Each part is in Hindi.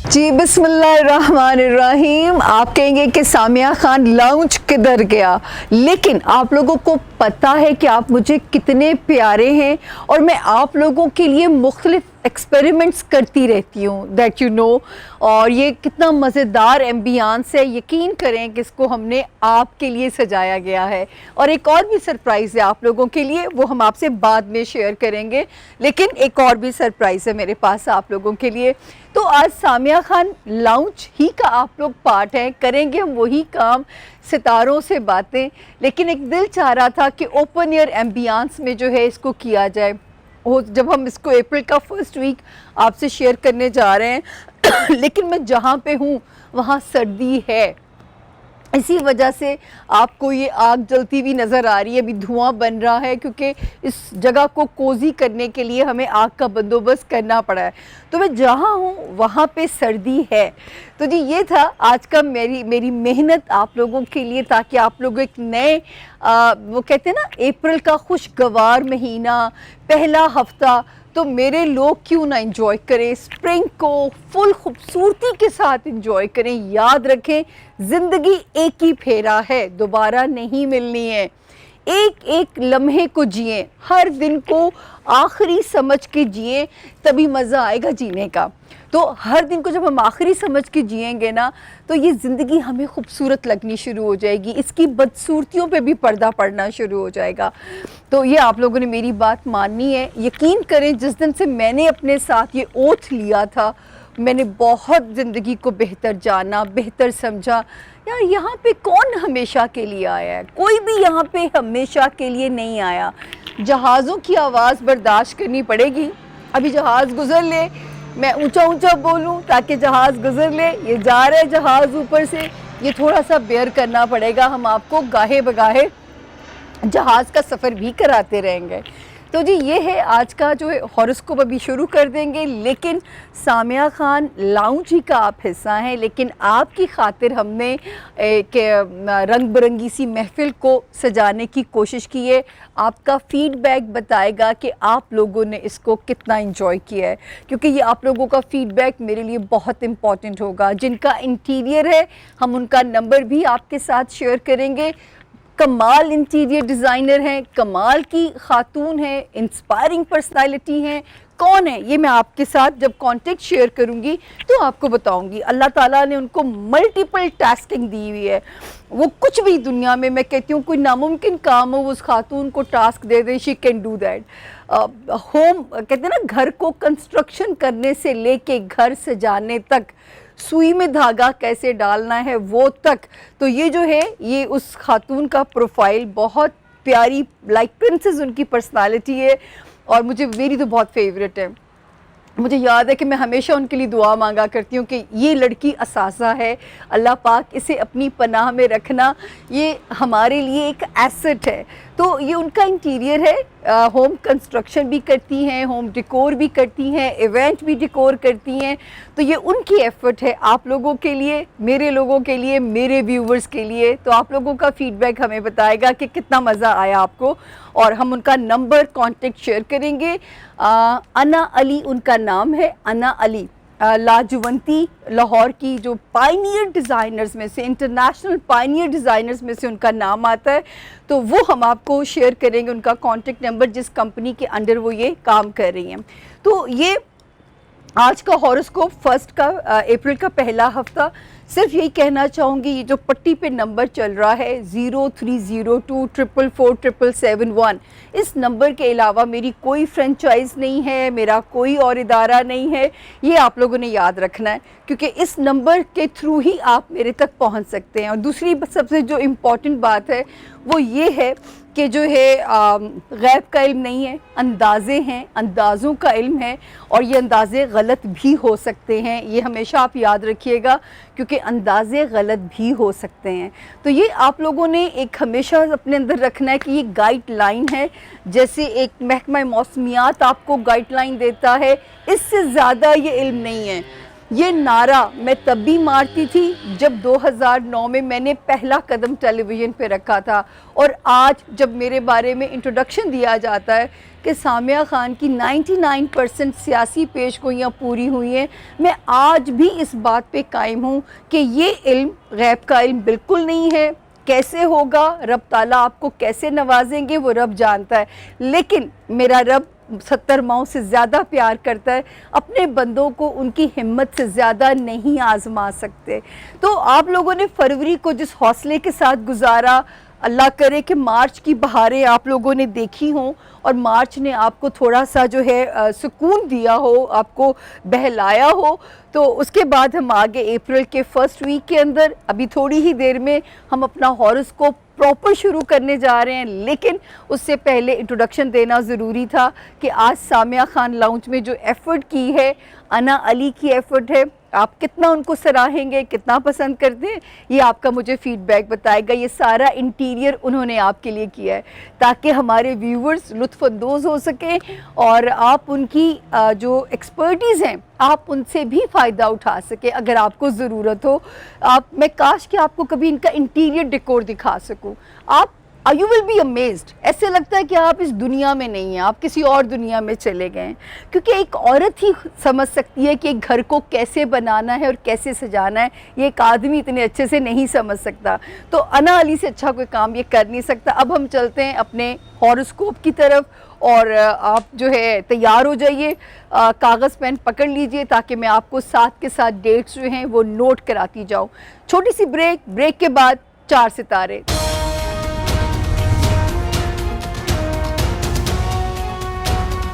जी बिस्मिल्लाहिर्रहमानिर्रहीम। आप कहेंगे कि सामिया खान लाउंज किधर गया, लेकिन आप लोगों को पता है कि आप मुझे कितने प्यारे हैं और मैं आप लोगों के लिए मुख्तलिफ एक्सपेरिमेंट्स करती रहती हूँ, दैट यू नो। और ये कितना मज़ेदार एम्बियंस है, यकीन करें कि इसको हमने आपके लिए सजाया गया है। और एक और भी सरप्राइज़ है आप लोगों के लिए, वो हम आपसे बाद में शेयर करेंगे, लेकिन एक और भी सरप्राइज़ है मेरे पास आप लोगों के लिए। तो आज सामिया खान लाउंज ही का आप लोग पार्ट हैं, करेंगे हम वही काम, सितारों से बातें। लेकिन एक दिल चाह रहा था कि ओपन एयर एम्बियंस में जो है इसको किया जाए। हो जब हम इसको अप्रैल का फर्स्ट वीक आपसे शेयर करने जा रहे हैं लेकिन मैं जहाँ पे हूँ वहाँ सर्दी है, इसी वजह से आपको ये आग जलती हुई नज़र आ रही है। अभी धुआं बन रहा है क्योंकि इस जगह को कोज़ी करने के लिए हमें आग का बंदोबस्त करना पड़ा है। तो मैं जहाँ हूँ वहाँ पे सर्दी है। तो जी ये था आज का मेरी मेहनत आप लोगों के लिए, ताकि आप लोग एक नए वो कहते हैं ना अप्रैल का खुशगवार महीना, पहला हफ्ता, तो मेरे लोग क्यों ना एंजॉय करें, स्प्रिंग को फुल खूबसूरती के साथ एंजॉय करें। याद रखें, ज़िंदगी एक ही फेरा है, दोबारा नहीं मिलनी है। एक एक लम्हे को जिए, हर दिन को आखिरी समझ के जिए, तभी मज़ा आएगा जीने का। तो हर दिन को जब हम आखिरी समझ के जिएंगे ना, तो ये ज़िंदगी हमें खूबसूरत लगनी शुरू हो जाएगी, इसकी बदसूरतियों पे भी पर्दा पड़ना शुरू हो जाएगा। तो ये आप लोगों ने मेरी बात माननी है। यकीन करें, जिस दिन से मैंने अपने साथ ये ओथ लिया था, मैंने बहुत ज़िंदगी को बेहतर जाना, बेहतर समझा। यार यहाँ पे कौन हमेशा के लिए आया है? कोई भी यहाँ पे हमेशा के लिए नहीं आया। जहाज़ों की आवाज़ बर्दाश्त करनी पड़ेगी। अभी जहाज़ गुज़र ले, मैं ऊंचा ऊंचा बोलूं ताकि जहाज़ गुज़र ले। ये जा रहा है जहाज़ ऊपर से, ये थोड़ा सा बेयर करना पड़ेगा। हम आपको गाहे बगाहे जहाज़ का सफ़र भी कराते रहेंगे। तो जी ये है आज का जो है हॉरोस्कोप, अभी शुरू कर देंगे। लेकिन सामिया खान लाउंज ही का आप हिस्सा हैं, लेकिन आपकी खातिर हमने एक रंग बिरंगी सी महफ़िल को सजाने की कोशिश की है। आपका फ़ीडबैक बताएगा कि आप लोगों ने इसको कितना एंजॉय किया है, क्योंकि ये आप लोगों का फ़ीडबैक मेरे लिए बहुत इम्पॉर्टेंट होगा। जिनका इंटीरियर है, हम उनका नंबर भी आपके साथ शेयर करेंगे। कमाल इंटीरियर डिज़ाइनर हैं, कमाल की खातून हैं, इंस्पायरिंग पर्सनालिटी हैं। कौन है ये मैं आपके साथ जब कांटेक्ट शेयर करूंगी तो आपको बताऊंगी। अल्लाह ताला ने उनको मल्टीपल टास्किंग दी हुई है। वो कुछ भी दुनिया में, मैं कहती हूँ, कोई नामुमकिन काम हो, उस खातून को task they they, she can do that. Home कहते हैं ना, घर को कंस्ट्रक्शन करने से लेके घर सजाने तक, सुई में धागा कैसे डालना है वो तक। तो ये जो है, ये उस खातून का प्रोफाइल बहुत प्यारी, लाइक प्रिंसेस उनकी पर्सनालिटी है, और मेरी तो बहुत फेवरेट है। मुझे याद है कि मैं हमेशा उनके लिए दुआ मांगा करती हूँ कि ये लड़की असासा है, अल्लाह पाक इसे अपनी पनाह में रखना, ये हमारे लिए एक एसेट है। तो ये उनका इंटीरियर है, होम कंस्ट्रक्शन भी करती हैं, होम डिकोर भी करती हैं, इवेंट भी डिकोर करती हैं। तो ये उनकी एफ़र्ट है आप लोगों के लिए, मेरे लोगों के लिए, मेरे व्यूवर्स के लिए। तो आप लोगों का फ़ीडबैक हमें बताएगा कि कितना मज़ा आया आपको, और हम उनका नंबर कॉन्टेक्ट शेयर करेंगे। अना अली उनका नाम है, अना अली, लाजवंती, लाहौर की जो पायनियर डिज़ाइनर्स में से, इंटरनेशनल पायनियर डिज़ाइनर्स में से उनका नाम आता है। तो वो हम आपको शेयर करेंगे उनका कॉन्टेक्ट नंबर, जिस कंपनी के अंडर वो ये काम कर रही हैं। तो ये आज का हॉरोस्कोप फर्स्ट का अप्रैल का पहला हफ्ता। सिर्फ यही कहना चाहूँगी, ये जो पट्टी पे नंबर चल रहा है 0302444771, इस नंबर के अलावा मेरी कोई फ्रेंचाइज नहीं है, मेरा कोई और इदारा नहीं है। ये आप लोगों ने याद रखना है, क्योंकि इस नंबर के थ्रू ही आप मेरे तक पहुंच सकते हैं। और दूसरी सबसे जो इम्पॉर्टेंट बात है वो ये है कि जो है गैब का इल्म नहीं है, अंदाज़े हैं, अंदाज़ों का इल्म है, और ये अंदाज़े गलत भी हो सकते हैं। ये हमेशा आप याद रखिएगा, क्योंकि अंदाज़े गलत भी हो सकते हैं। तो ये आप लोगों ने एक हमेशा अपने अंदर रखना है कि ये गाइडलाइन है, जैसे एक महकमा मौसमियात आपको गाइडलाइन देता है, इससे ज़्यादा ये इल्म नहीं है। ये नारा मैं तब भी मारती थी जब 2009 में मैंने पहला कदम टेलीविज़न पे रखा था, और आज जब मेरे बारे में इंट्रोडक्शन दिया जाता है कि सामिया खान की 99% सियासी पेशगोइयाँ पूरी हुई हैं, मैं आज भी इस बात पे कायम हूँ कि ये इल्म गैब का इल्म बिल्कुल नहीं है। कैसे होगा, रब ताला आपको कैसे नवाजेंगे वो रब जानता है, लेकिन मेरा रब 70 माओं से ज़्यादा प्यार करता है। अपने बंदों को उनकी हिम्मत से ज़्यादा नहीं आजमा सकते। तो आप लोगों ने फरवरी को जिस हौसले के साथ गुजारा, अल्लाह करे कि मार्च की बहारें आप लोगों ने देखी हों और मार्च ने आपको थोड़ा सा जो है सुकून दिया हो, आपको बहलाया हो। तो उसके बाद हम आगे अप्रैल के फर्स्ट वीक के अंदर, अभी थोड़ी ही देर में हम अपना हॉरोस्कोप प्रॉपर शुरू करने जा रहे हैं, लेकिन उससे पहले इंट्रोडक्शन देना ज़रूरी था कि आज सामिया खान लाउंज में जो एफ़र्ट की है, अना अली की एफ़र्ट है, आप कितना उनको सराहेंगे, कितना पसंद करते हैं, ये आपका मुझे फ़ीडबैक बताएगा। ये सारा इंटीरियर उन्होंने आपके लिए किया है ताकि हमारे व्यूवर्स लुत्फ़अंदोज़ हो सकें और आप उनकी जो एक्सपर्टीज़ हैं आप उनसे भी फ़ायदा उठा सकें अगर आपको ज़रूरत हो। मैं काश कि आपको कभी इनका इंटीरियर डेकोर दिखा सकूं। आप यू विल बी अमेज्ड। ऐसे लगता है कि आप इस दुनिया में नहीं हैं, आप किसी और दुनिया में चले गए हैं, क्योंकि एक औरत ही समझ सकती है कि एक घर को कैसे बनाना है और कैसे सजाना है। ये एक आदमी इतने अच्छे से नहीं समझ सकता। तो अना अली से अच्छा कोई काम ये कर नहीं सकता। अब हम चलते हैं अपने हॉरोस्कोप की तरफ, और आप जो है तैयार हो जाइए, कागज़ पेन पकड़ लीजिए ताकि मैं आपको साथ के साथ डेट्स जो हैं वो नोट कराती जाऊँ। छोटी सी ब्रेक के बाद 4 सितारे।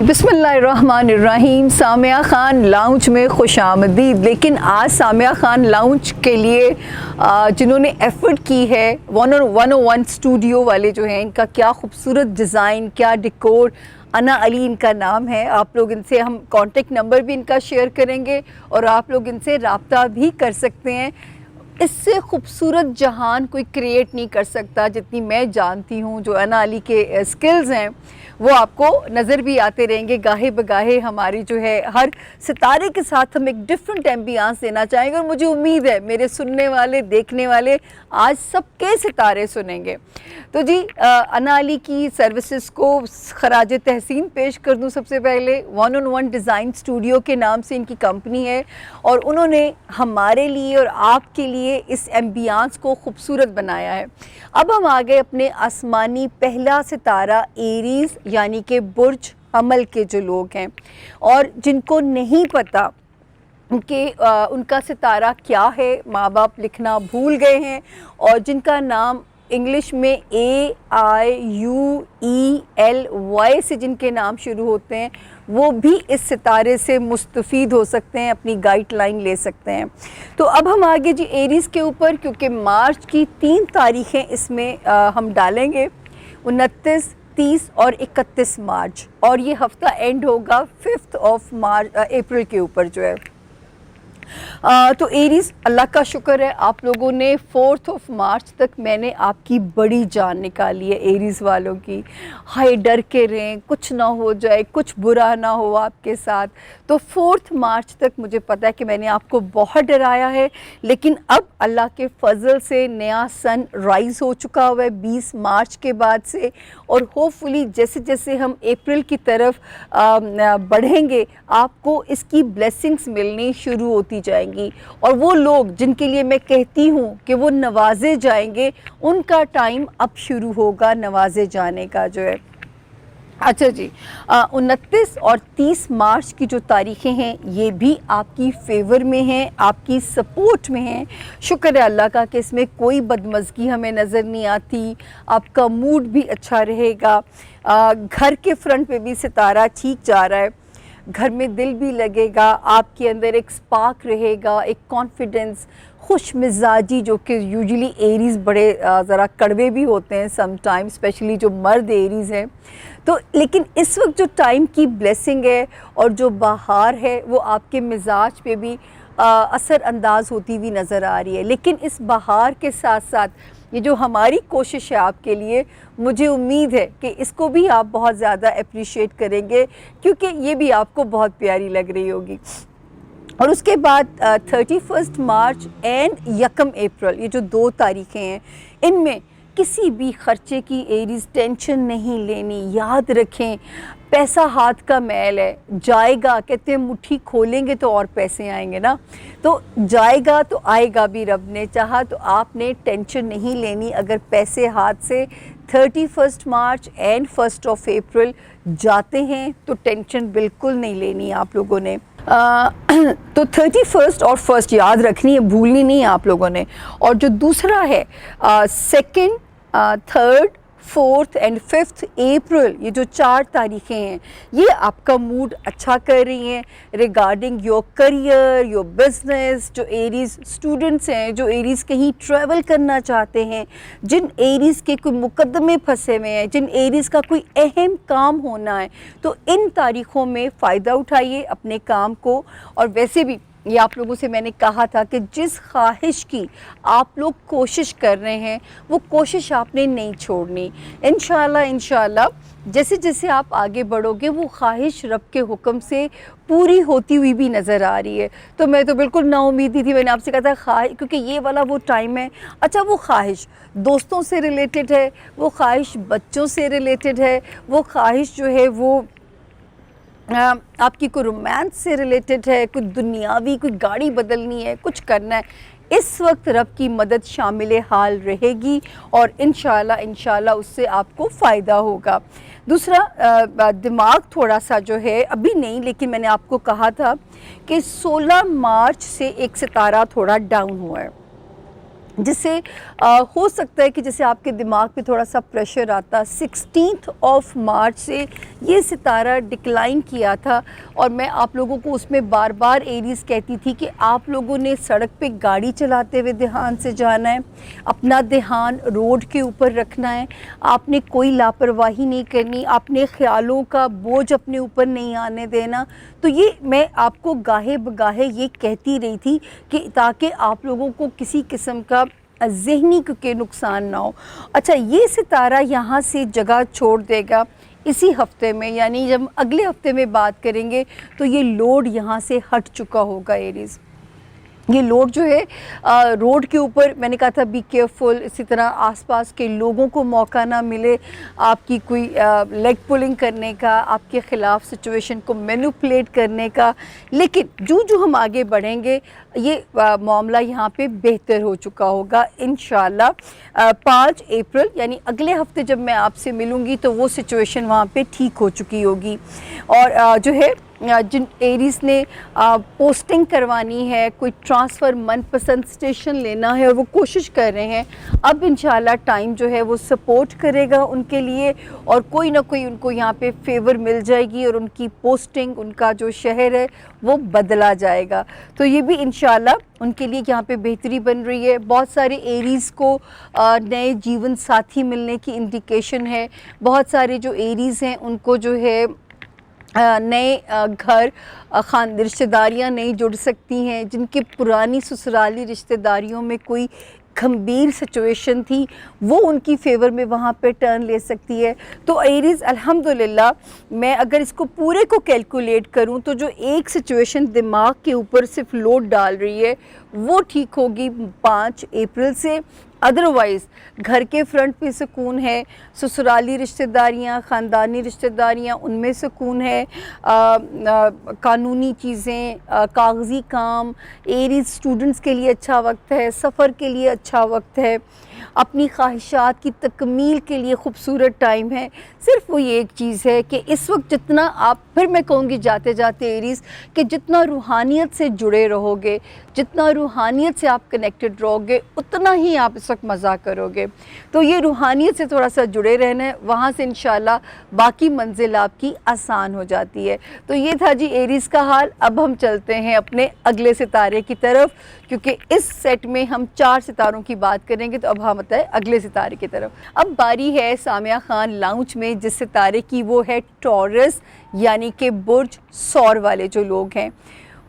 बिस्मिल्लाहिर्रहमानिर्रहीम। सामिया खान लाउंज में खुशामदीद। लेकिन आज सामिया खान लाउंज के लिए जिन्होंने एफ़र्ट की है 101 स्टूडियो वाले जो हैं, इनका क्या खूबसूरत डिज़ाइन, क्या डेकोर। अना अली इनका नाम है। आप लोग इनसे, हम कॉन्टेक्ट नंबर भी इनका शेयर करेंगे और आप लोग इनसे रब्ता भी कर सकते हैं। इससे खूबसूरत जहान कोई क्रिएट नहीं कर सकता जितनी मैं जानती हूँ। जो अना अली के स्किल्स हैं वो आपको नज़र भी आते रहेंगे गाहे बगाहे। हमारी जो है हर सितारे के साथ हम एक डिफरेंट एम्बियंस देना चाहेंगे, और मुझे उम्मीद है मेरे सुनने वाले, देखने वाले आज सबके सितारे सुनेंगे। तो जी अना अली की सर्विसेज को खराज तहसीन पेश कर दूं। सबसे पहले 101 डिज़ाइन स्टूडियो के नाम से इनकी कंपनी है, और उन्होंने हमारे लिए और आपके लिए इस एम्बियंस को खूबसूरत बनाया है। अब हम आ गए अपने आसमानी पहला सितारा एरीज़, यानी कि बुर्ज अमल के जो लोग हैं और जिनको नहीं पता कि उनका सितारा क्या है, माँ बाप लिखना भूल गए हैं, और जिनका नाम इंग्लिश में AIUELY से जिनके नाम शुरू होते हैं, वो भी इस सितारे से मुस्तफ़ीद हो सकते हैं, अपनी गाइडलाइन ले सकते हैं। तो अब हम आगे जी एरीज़ के ऊपर, क्योंकि मार्च की 3 तारीखें इसमें हम डालेंगे, 29, 30 और 31 मार्च, और ये हफ्ता एंड होगा 5 अप्रैल के ऊपर जो है। तो एरीज़, अल्लाह का शुक्र है आप लोगों ने 4 मार्च तक मैंने आपकी बड़ी जान निकाली है एरीज़ वालों की। हाय डर के रहें, कुछ ना हो जाए, कुछ बुरा ना हो आपके साथ। तो 4 मार्च तक मुझे पता है कि मैंने आपको बहुत डराया है, लेकिन अब अल्लाह के फजल से नया सन राइज़ हो चुका हुआ है 20 मार्च के बाद से, और होपफुली जैसे जैसे हम अप्रैल की तरफ बढ़ेंगे आपको इसकी ब्लेसिंग्स मिलनी शुरू होती जाएंगी। और वो लोग जिनके लिए मैं कहती हूँ कि वो नवाजे जाएंगे, उनका टाइम अब शुरू होगा नवाजे जाने का जो है। अच्छा जी, 29 और 30 मार्च की जो तारीखें हैं ये भी आपकी फेवर में हैं, आपकी सपोर्ट में हैं। शुक्र है अल्लाह का कि इसमें कोई बदमज़गी हमें नज़र नहीं आती। आपका मूड भी अच्छा रहेगा। घर के फ्रंट पे भी सितारा ठीक जा रहा है, घर में दिल भी लगेगा, आपके अंदर एक स्पार्क रहेगा, एक कॉन्फिडेंस, खुश मिजाजी, जो कि यूजुअली एरीज़ बड़े ज़रा कड़वे भी होते हैं समटाइम, स्पेशली जो मर्द एरीज़ हैं। तो लेकिन इस वक्त जो टाइम की ब्लेसिंग है और जो बहार है वो आपके मिजाज पे भी असर अंदाज होती हुई नज़र आ रही है। लेकिन इस बहार के साथ साथ ये जो हमारी कोशिश है आपके लिए, मुझे उम्मीद है कि इसको भी आप बहुत ज़्यादा अप्रिशिएट करेंगे, क्योंकि ये भी आपको बहुत प्यारी लग रही होगी। और उसके बाद 31 मार्च एंड 1 अप्रैल, ये जो 2 तारीखें हैं, इनमें किसी भी खर्चे की एरीज टेंशन नहीं लेनी। याद रखें, पैसा हाथ का मैल है, जाएगा, कहते हैं मुट्ठी खोलेंगे तो और पैसे आएंगे ना, तो जाएगा तो आएगा भी, रब ने चाहा। तो आपने टेंशन नहीं लेनी। अगर पैसे हाथ से 31 मार्च एंड 1 अप्रैल जाते हैं तो टेंशन बिल्कुल नहीं लेनी आप लोगों ने। तो 31 और 1 याद रखनी है, भूलनी नहीं है आप लोगों ने। और जो दूसरा है 2nd, 3rd, 4th and 5th अप्रैल, ये जो 4 तारीखें हैं, ये आपका मूड अच्छा कर रही हैं regarding your career, your business. जो एरीज स्टूडेंट्स हैं, जो एरीज कहीं ट्रैवल करना चाहते हैं, जिन एरीज के कोई मुकदमे फंसे हुए हैं, जिन एरीज का कोई अहम काम होना है, तो इन तारीख़ों में फ़ायदा उठाइए अपने काम को। और वैसे भी ये आप लोगों से मैंने कहा था कि जिस ख्वाहिश की आप लोग कोशिश कर रहे हैं, वो कोशिश आपने नहीं छोड़नी। इंशाल्लाह जैसे जैसे आप आगे बढ़ोगे, वो ख्वाहिश रब के हुक्म से पूरी होती हुई भी नज़र आ रही है। तो मैं तो बिल्कुल नाउमीदी थी, मैंने आपसे कहा था ख्वाहिश, क्योंकि ये वाला वो टाइम है। अच्छा, वो ख्वाहिश दोस्तों से रिलेटेड है, वो ख्वाहिश बच्चों से रिलेटेड है, वो ख्वाहिश जो है वो आपकी कोई रोमांस से रिलेटेड है, कोई दुनियावी, कोई गाड़ी बदलनी है, कुछ करना है, इस वक्त रब की मदद शामिल हाल रहेगी और इंशाल्लाह उससे आपको फ़ायदा होगा। दूसरा, दिमाग थोड़ा सा जो है, अभी नहीं लेकिन मैंने आपको कहा था कि 16 मार्च से एक सितारा थोड़ा डाउन हुआ है, जिससे हो सकता है कि जैसे आपके दिमाग पे थोड़ा सा प्रेशर आता। 16 मार्च से ये सितारा डिक्लाइन किया था और मैं आप लोगों को उसमें बार बार एरीज कहती थी कि आप लोगों ने सड़क पे गाड़ी चलाते हुए ध्यान से जाना है, अपना ध्यान रोड के ऊपर रखना है, आपने कोई लापरवाही नहीं करनी, आपने ख़्यालों का बोझ अपने ऊपर नहीं आने देना। तो ये मैं आपको गाहे बगाहे ये कहती रही थी कि ताकि आप लोगों को किसी किस्म का ज़हनी के नुकसान ना हो। अच्छा, ये सितारा यहाँ से जगह छोड़ देगा इसी हफ्ते में, यानी जब अगले हफ्ते में बात करेंगे तो ये लोड यहाँ से हट चुका होगा एरीज़। ये लोड जो है रोड के ऊपर, मैंने कहा था बी केयरफुल, इसी तरह आसपास के लोगों को मौका ना मिले आपकी कोई लेग पुलिंग करने का, आपके ख़िलाफ़ सिचुएशन को मैनिपुलेट करने का। लेकिन जो हम आगे बढ़ेंगे, ये मामला यहाँ पे बेहतर हो चुका होगा इंशाल्लाह। 5 अप्रैल यानी अगले हफ्ते जब मैं आपसे मिलूँगी तो वो सिचुएशन वहाँ पे ठीक हो चुकी होगी। और जो है जिन एरीज़ ने पोस्टिंग करवानी है, कोई ट्रांसफ़र मनपसंद स्टेशन लेना है और वो कोशिश कर रहे हैं, अब इंशाल्लाह टाइम जो है वो सपोर्ट करेगा उनके लिए और कोई ना कोई उनको यहाँ पे फेवर मिल जाएगी और उनकी पोस्टिंग, उनका जो शहर है वो बदला जाएगा। तो ये भी इंशाल्लाह उनके लिए यहाँ पे बेहतरी बन रही है। बहुत सारे एरीज़ को नए जीवन साथी मिलने की इंडिकेशन है। बहुत सारे जो एरीज़ हैं उनको जो है नए घर रिश्तेदारियाँ नहीं जुड़ सकती हैं, जिनके पुरानी ससुराली रिश्तेदारियों में कोई गंभीर सिचुएशन थी वो उनकी फेवर में वहाँ पे टर्न ले सकती है। तो एरीज़ अल्हम्दुलिल्लाह, मैं अगर इसको पूरे को कैलकुलेट करूँ तो जो एक सिचुएशन दिमाग के ऊपर सिर्फ लोड डाल रही है वो ठीक होगी 5 अप्रैल से। अदरवाइज़ घर के फ्रंट पे सुकून है, ससुराली रिश्तेदारियाँ, ख़ानदानी रिश्तेदारियाँ, उनमें सुकून है। कानूनी चीज़ें, कागज़ी काम, एरीज़ स्टूडेंट्स के लिए अच्छा वक्त है, सफ़र के लिए अच्छा वक्त है, अपनी ख्वाहिशात की तकमील के लिए ख़ूबसूरत टाइम है। सिर्फ वो ये एक चीज़ है कि इस वक्त जितना आप, फिर मैं कहूँगी जाते जाते एरीज़, कि जितना रूहानियत से जुड़े रहोगे, जितना रूहानियत से आप कनेक्टेड रहोगे, उतना ही आप इस वक्त मज़ा करोगे। तो ये रूहानियत से थोड़ा सा जुड़े रहना है, वहाँ से इंशाल्लाह बाकी मंजिल आपकी आसान हो जाती है। तो ये था जी एरीज़ का हाल। अब हम चलते हैं अपने अगले सितारे की तरफ, क्योंकि इस सेट में हम 4 सितारों की बात करेंगे, तो अब हम आते हैं अगले सितारे की तरफ। अब बारी है सामिया खान लाउंज में जिस सितारे की, वो है टॉरस, यानी कि बुर्ज सौर वाले जो लोग हैं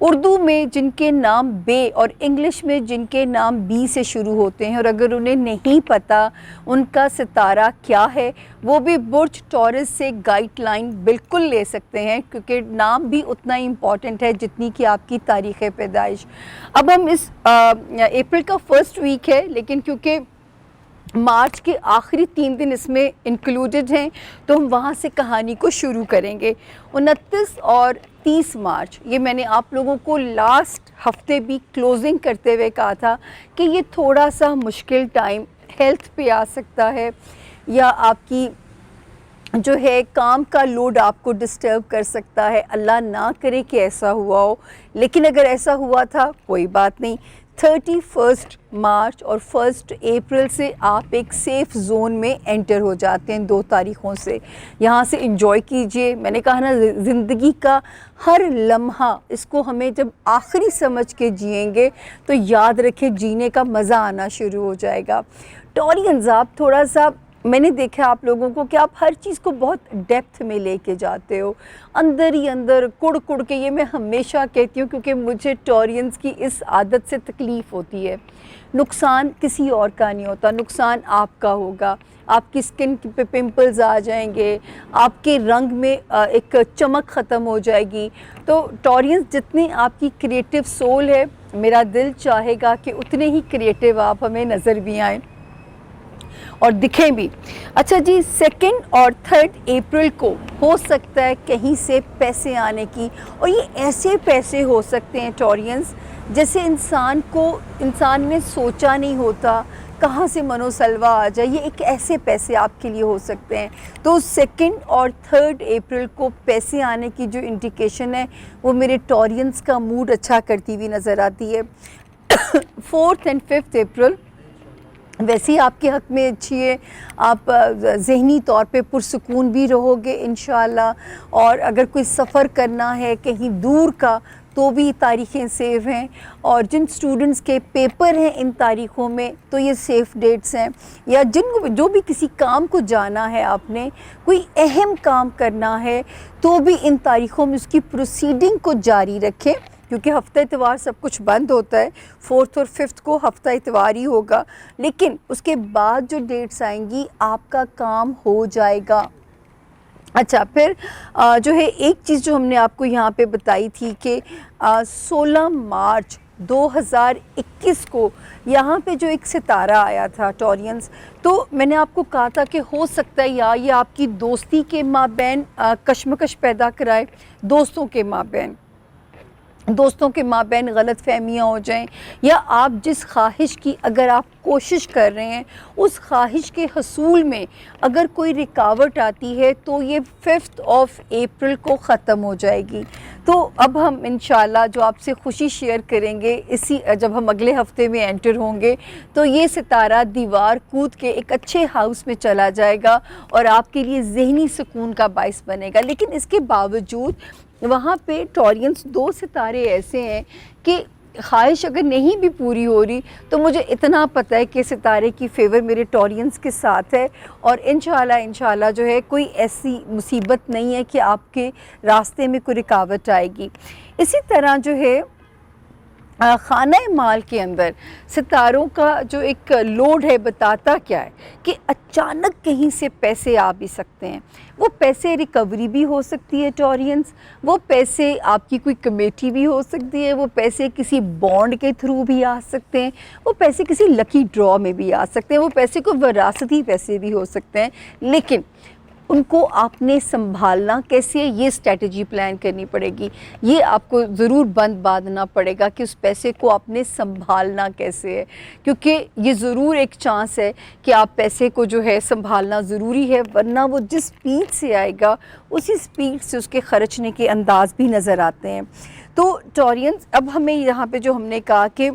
उर्दू में जिनके नाम बे और इंग्लिश में जिनके नाम बी से शुरू होते हैं और अगर उन्हें नहीं पता उनका सितारा क्या है, वो भी बुर्ज टॉरस से गाइडलाइन बिल्कुल ले सकते हैं, क्योंकि नाम भी उतना ही इम्पॉर्टेंट है जितनी कि आपकी तारीख़ पैदाइश। अब हम इस अप्रैल का फर्स्ट वीक है, लेकिन क्योंकि मार्च के आखिरी 3 दिन इसमें इंक्लूडेड हैं, तो हम वहाँ से कहानी को शुरू करेंगे। 29 और 30 मार्च, ये मैंने आप लोगों को लास्ट हफ्ते भी क्लोजिंग करते हुए कहा था कि ये थोड़ा सा मुश्किल टाइम हेल्थ पे आ सकता है, या आपकी जो है काम का लोड आपको डिस्टर्ब कर सकता है। अल्लाह ना करे कि ऐसा हुआ हो, लेकिन अगर ऐसा हुआ था कोई बात नहीं। 31 मार्च और 1 अप्रैल से आप एक सेफ़ जोन में एंटर हो जाते हैं 2 तारीख़ों से। यहाँ से एंजॉय कीजिए। मैंने कहा ना, ज़िंदगी का हर लम्हा इसको हमें जब आखिरी समझ के जिएंगे तो याद रखें जीने का मज़ा आना शुरू हो जाएगा। टॉरियंस, आप थोड़ा सा, मैंने देखा आप लोगों को कि आप हर चीज़ को बहुत डेप्थ में लेके जाते हो, अंदर ही अंदर कुड़ कुड़ के। ये मैं हमेशा कहती हूँ क्योंकि मुझे टॉरियंस की इस आदत से तकलीफ़ होती है। नुकसान किसी और का नहीं होता, नुकसान आपका होगा। आपकी स्किन पे पिंपल्स आ जाएंगे, आपके रंग में एक चमक ख़त्म हो जाएगी। तो टॉरियंस, जितनी आपकी क्रिएटिव सोल है, मेरा दिल चाहेगा कि उतने ही क्रिएटिव आप हमें नज़र भी आएँ और दिखें भी। अच्छा जी, 2 और 3 अप्रैल को हो सकता है कहीं से पैसे आने की, और ये ऐसे पैसे हो सकते हैं टॉरियंस जैसे इंसान ने सोचा नहीं होता, कहाँ से मनोसलवा आ जाए। ये एक ऐसे पैसे आपके लिए हो सकते हैं। तो 2 और 3 अप्रैल को पैसे आने की जो इंडिकेशन है वो मेरे टॉरियंस का मूड अच्छा करती हुई नज़र आती है। 4 और 5 अप्रैल वैसे ही आपके हक़ में अच्छी है। आप ज़हनी तौर पे पुरसुकून भी रहोगे इंशाअल्लाह, और अगर कोई सफ़र करना है कहीं दूर का तो भी तारीख़ें सेव हैं। और जिन स्टूडेंट्स के पेपर हैं इन तारीख़ों में, तो ये सेफ़ डेट्स हैं। या जो भी किसी काम को जाना है, आपने कोई अहम काम करना है, तो भी इन तारीख़ों में उसकी प्रोसीडिंग को जारी रखें, क्योंकि हफ्ता इतवार सब कुछ बंद होता है। 4 और 5 को हफ्ता इतवार ही होगा, लेकिन उसके बाद जो डेट्स आएंगी आपका काम हो जाएगा। अच्छा, फिर जो है एक चीज़ जो हमने आपको यहाँ पे बताई थी कि 16 मार्च 2021 को यहाँ पे जो एक सितारा आया था टॉरियंस, तो मैंने आपको कहा था कि हो सकता है या ये आपकी दोस्ती के माबैन कशमकश पैदा कराए, दोस्तों के माबैन गलत फहमियाँ हो जाएं, या आप जिस ख्वाहिश की अगर आप कोशिश कर रहे हैं उस ख्वाहिश के हसूल में अगर कोई रुकावट आती है, तो ये 5 अप्रैल को ख़त्म हो जाएगी। तो अब हम इंशाल्लाह जो आपसे खुशी शेयर करेंगे, जब हम अगले हफ्ते में एंटर होंगे, तो ये सितारा दीवार कूद के एक अच्छे हाउस में चला जाएगा और आपके लिए ज़हनी सुकून का बाइस बनेगा। लेकिन इसके बावजूद वहाँ पे टॉरियंस 2 सितारे ऐसे हैं कि ख्वाहिश अगर नहीं भी पूरी हो रही, तो मुझे इतना पता है कि सितारे की फेवर मेरे टॉरियंस के साथ है, और इंशाल्लाह जो है कोई ऐसी मुसीबत नहीं है कि आपके रास्ते में कोई रुकावट आएगी। इसी तरह जो है खाना माल के अंदर सितारों का जो एक लोड है, बताता क्या है कि अचानक कहीं से पैसे आ भी सकते हैं। वो पैसे रिकवरी भी हो सकती है टॉरियंस, वो पैसे आपकी कोई कमेटी भी हो सकती है, वो पैसे किसी बॉन्ड के थ्रू भी आ सकते हैं, वो पैसे किसी लकी ड्रॉ में भी आ सकते हैं, वो पैसे को विरासती पैसे भी हो सकते हैं। लेकिन उनको आपने संभालना कैसे है, ये स्ट्रेटजी प्लान करनी पड़ेगी। ये आपको ज़रूर बंद बांधना पड़ेगा कि उस पैसे को आपने संभालना कैसे है, क्योंकि ये ज़रूर एक चांस है कि आप पैसे को जो है संभालना ज़रूरी है, वरना वो जिस स्पीड से आएगा उसी स्पीड से उसके ख़र्चने के अंदाज़ भी नज़र आते हैं। तो टॉरियंस, अब हमें यहाँ पे जो हमने कहा कि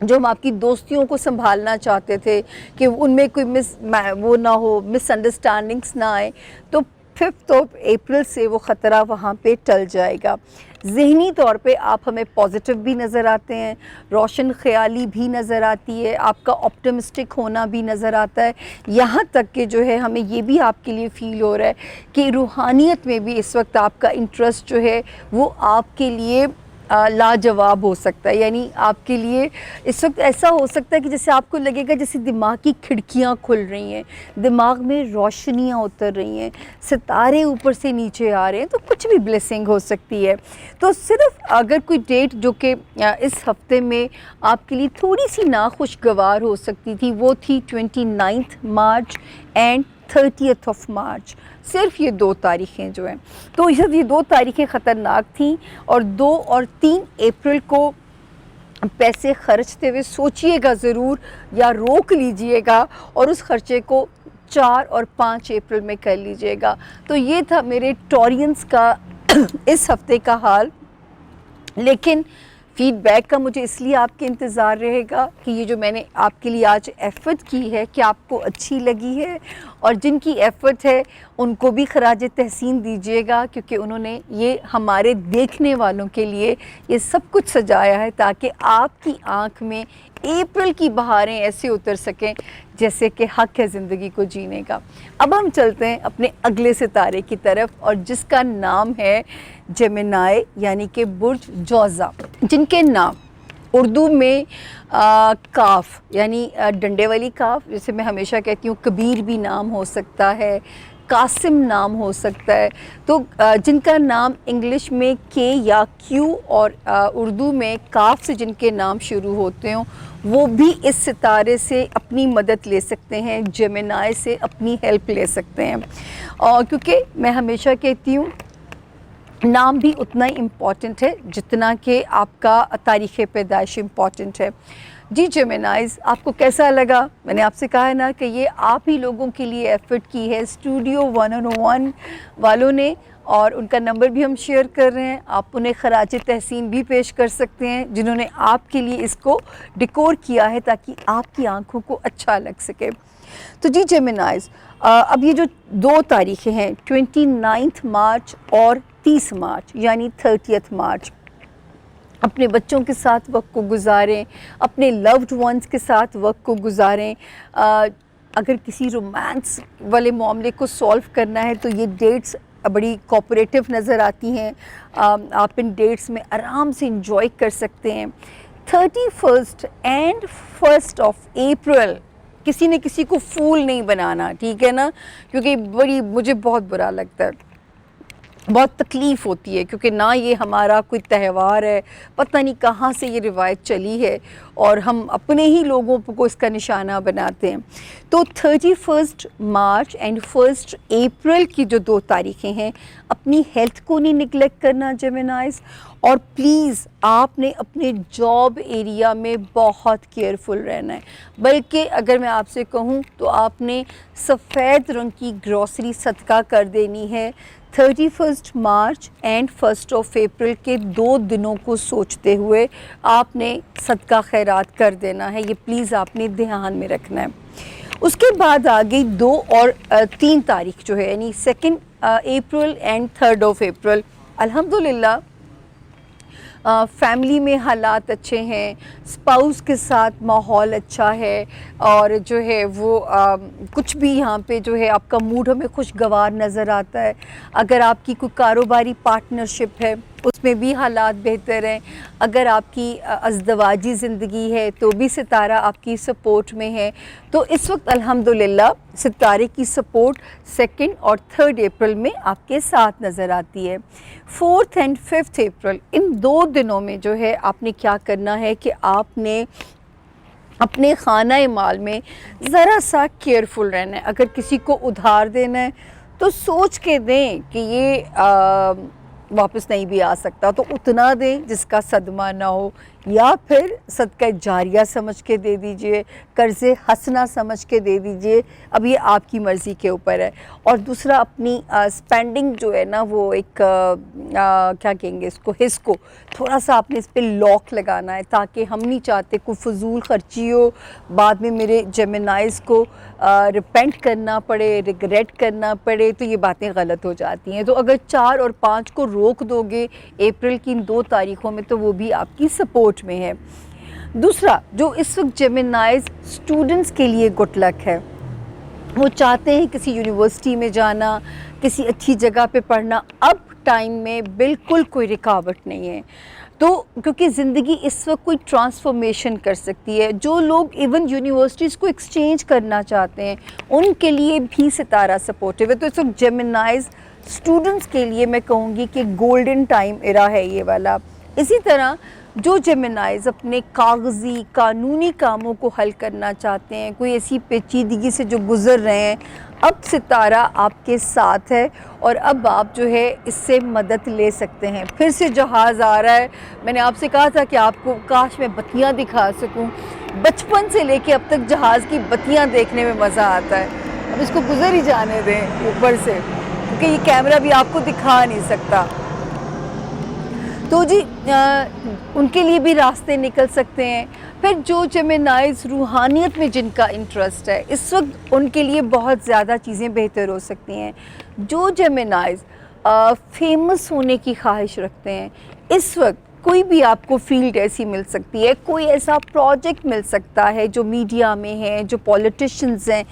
जो हम आपकी दोस्तियों को संभालना चाहते थे कि उनमें कोई मिसअंडरस्टैंडिंग्स ना आए, तो 5 अप्रैल से वो ख़तरा वहाँ पे टल जाएगा। ज़हनी तौर पे आप हमें पॉजिटिव भी नज़र आते हैं, रोशन ख़याली भी नज़र आती है, आपका ऑप्टिमिस्टिक होना भी नज़र आता है। यहाँ तक कि जो है हमें ये भी आपके लिए फ़ील हो रहा है कि रूहानियत में भी इस वक्त आपका इंटरेस्ट जो है वो आपके लिए लाजवाब हो सकता है। यानी आपके लिए इस वक्त ऐसा हो सकता है कि जैसे आपको लगेगा जैसे दिमाग की खिड़कियाँ खुल रही हैं, दिमाग में रोशनियाँ उतर रही हैं, सितारे ऊपर से नीचे आ रहे हैं, तो कुछ भी ब्लेसिंग हो सकती है। तो सिर्फ अगर कोई डेट जो कि इस हफ्ते में आपके लिए थोड़ी सी नाखुशगवार हो सकती थी, वो थी 29 मार्च एंड 30th ऑफ मार्च। सिर्फ ये 2 तारीखें जो हैं, तो सिर्फ ये 2 तारीखें ख़तरनाक थीं। और 2 और 3 अप्रैल को पैसे खर्चते हुए सोचिएगा ज़रूर या रोक लीजिएगा और उस खर्चे को 4 और 5 अप्रैल में कर लीजिएगा। तो ये था मेरे टॉरियंस का इस हफ्ते का हाल। लेकिन फ़ीडबैक का मुझे इसलिए आपके इंतज़ार रहेगा कि ये जो मैंने आपके लिए आज एफ़र्ट की है कि आपको अच्छी लगी है, और जिनकी एफ़र्ट है उनको भी खराज तहसीन दीजिएगा, क्योंकि उन्होंने ये हमारे देखने वालों के लिए ये सब कुछ सजाया है ताकि आपकी आँख में अप्रैल की बहारें ऐसे उतर सकें जैसे कि हक़ है ज़िंदगी को जीने का। अब हम चलते हैं अपने अगले सितारे की तरफ, और जिसका नाम है जेमिनाई यानी कि बुर्ज जौज़ा, जिनके नाम उर्दू में काफ यानी डंडे वाली काफ, जैसे मैं हमेशा कहती हूँ कबीर भी नाम हो सकता है, कासिम नाम हो सकता है। तो जिनका नाम इंग्लिश में के या क्यू और उर्दू में काफ से जिनके नाम शुरू होते हों, वो भी इस सितारे से अपनी मदद ले सकते हैं, जेमिनाई से अपनी हेल्प ले सकते हैं। और क्योंकि मैं हमेशा कहती हूँ नाम भी उतना ही इम्पॉर्टेंट है जितना कि आपका तारीख़ पैदाइश इम्पॉर्टेंट है। जी जेमिनाइज़, आपको कैसा लगा? मैंने आपसे कहा है ना कि ये आप ही लोगों के लिए एफ़र्ट की है स्टूडियो 101 वालों ने, और उनका नंबर भी हम शेयर कर रहे हैं। आप उन्हें खराज तहसीन भी पेश कर सकते हैं जिन्होंने आपके लिए इसको डेकोर किया है ताकि आपकी आँखों को अच्छा लग सके। तो जी जेमिनाइज़, अब ये जो 2 तारीखें हैं 29 मार्च और 30 मार्च यानी 30th मार्च, अपने बच्चों के साथ वक्त को गुजारें, अपने लव्ड वंस के साथ वक्त को गुजारें। अगर किसी रोमांस वाले मामले को सॉल्व करना है तो ये डेट्स बड़ी कोऑपरेटिव नज़र आती हैं। आप इन डेट्स में आराम से इंजॉय कर सकते हैं। 31 एंड 1 ऑफ अप्रैल किसी ने किसी को फूल नहीं बनाना, ठीक है ना, क्योंकि मुझे बहुत बुरा लगता है, बहुत तकलीफ़ होती है, क्योंकि ना ये हमारा कोई त्यौहार है, पता नहीं कहाँ से ये रिवायत चली है और हम अपने ही लोगों को इसका निशाना बनाते हैं। तो 31 मार्च एंड 1 अप्रैल की जो 2 तारीखें हैं, अपनी हेल्थ को नहीं निगलेक्ट करना जेमिनाइज़, और प्लीज़ आपने अपने जॉब एरिया में बहुत केयरफुल रहना है। बल्कि अगर मैं आपसे कहूँ तो आपने सफ़ेद रंग की ग्रॉसरी सदका कर देनी है 31 मार्च एंड 1 ऑफ अप्रैल के 2 दिनों को सोचते हुए आपने सदका खैरात कर देना है। ये प्लीज़ आपने ध्यान में रखना है। उसके बाद आ गई 2 और 3 तारीख जो है, यानी 2 अप्रैल एंड 3 ऑफ अप्रैल। अल्हम्दुलिल्लाह फैमिली में हालात अच्छे हैं, स्पाउस के साथ माहौल अच्छा है, और जो है वो कुछ भी यहाँ पे जो है आपका मूड हमें खुशगवार नज़र आता है। अगर आपकी कोई कारोबारी पार्टनरशिप है उसमें भी हालात बेहतर हैं। अगर आपकी अज़दवाजी ज़िंदगी है तो भी सितारा आपकी सपोर्ट में है। तो इस वक्त अल्हम्दुलिल्लाह सितारे की सपोर्ट 2 और 3 अप्रैल में आपके साथ नज़र आती है। 4 एंड 5 अप्रैल, इन 2 दिनों में जो है आपने क्या करना है कि आपने अपने खाना माल में ज़रा सा केयरफुल रहना है। अगर किसी को उधार देना है तो सोच के दें कि ये वापस नहीं भी आ सकता, तो उतना दें जिसका सदमा ना हो, या फिर सदका जारिया समझ के दे दीजिए, कर्ज़े हसना समझ के दे दीजिए। अब ये आपकी मर्ज़ी के ऊपर है। और दूसरा, अपनी स्पेंडिंग जो है ना वो एक क्या कहेंगे इसको, हिस्स को थोड़ा सा आपने इस पर लॉक लगाना है, ताकि हम नहीं चाहते कोई फजूल खर्ची हो, बाद में मेरे जेमिनाइज़ को रिपेंट करना पड़े, रिग्रेट करना पड़े, तो ये बातें गलत हो जाती हैं। तो अगर 4 और 5 को रोक दोगे अप्रैल की इन 2 तारीख़ों में, तो वो भी आपकी सपोर्ट में है। दूसरा, जो इस वक्त जेमिनाइज़ स्टूडेंट्स के लिए गुड लक है, वो चाहते हैं किसी यूनिवर्सिटी में जाना, किसी अच्छी जगह पे पढ़ना। अब टाइम में बिल्कुल कोई रुकावट नहीं है। तो क्योंकि ज़िंदगी इस वक्त कोई ट्रांसफॉर्मेशन कर सकती है, जो लोग इवन यूनिवर्सिटीज़ को एक्सचेंज करना चाहते हैं उनके लिए भी सितारा सपोर्टिव है। तो इस वक्त जेमिनाइज स्टूडेंट्स के लिए मैं कहूँगी कि गोल्डन टाइम एरा है ये वाला। इसी तरह जो जेमिनाइज अपने कागज़ी कानूनी कामों को हल करना चाहते हैं, कोई ऐसी पेचीदगी से जो गुज़र रहे हैं, अब सितारा आपके साथ है और अब आप जो है इससे मदद ले सकते हैं। फिर से जहाज़ आ रहा है। मैंने आपसे कहा था कि आपको काश मैं बत्तियां दिखा सकूं। बचपन से लेके अब तक जहाज़ की बत्तियां देखने में मज़ा आता है। अब इसको गुज़र ही जाने दें ऊपर से, क्योंकि ये कैमरा भी आपको दिखा नहीं सकता। तो जी उनके लिए भी रास्ते निकल सकते हैं। फिर जो जेमिनाइज रूहानियत में जिनका इंटरेस्ट है, इस वक्त उनके लिए बहुत ज़्यादा चीज़ें बेहतर हो सकती हैं। जो जेमिनाइज फेमस होने की ख्वाहिश रखते हैं, इस वक्त कोई भी आपको फील्ड ऐसी मिल सकती है, कोई ऐसा प्रोजेक्ट मिल सकता है जो मीडिया में है, जो पॉलिटिशियंस हैं,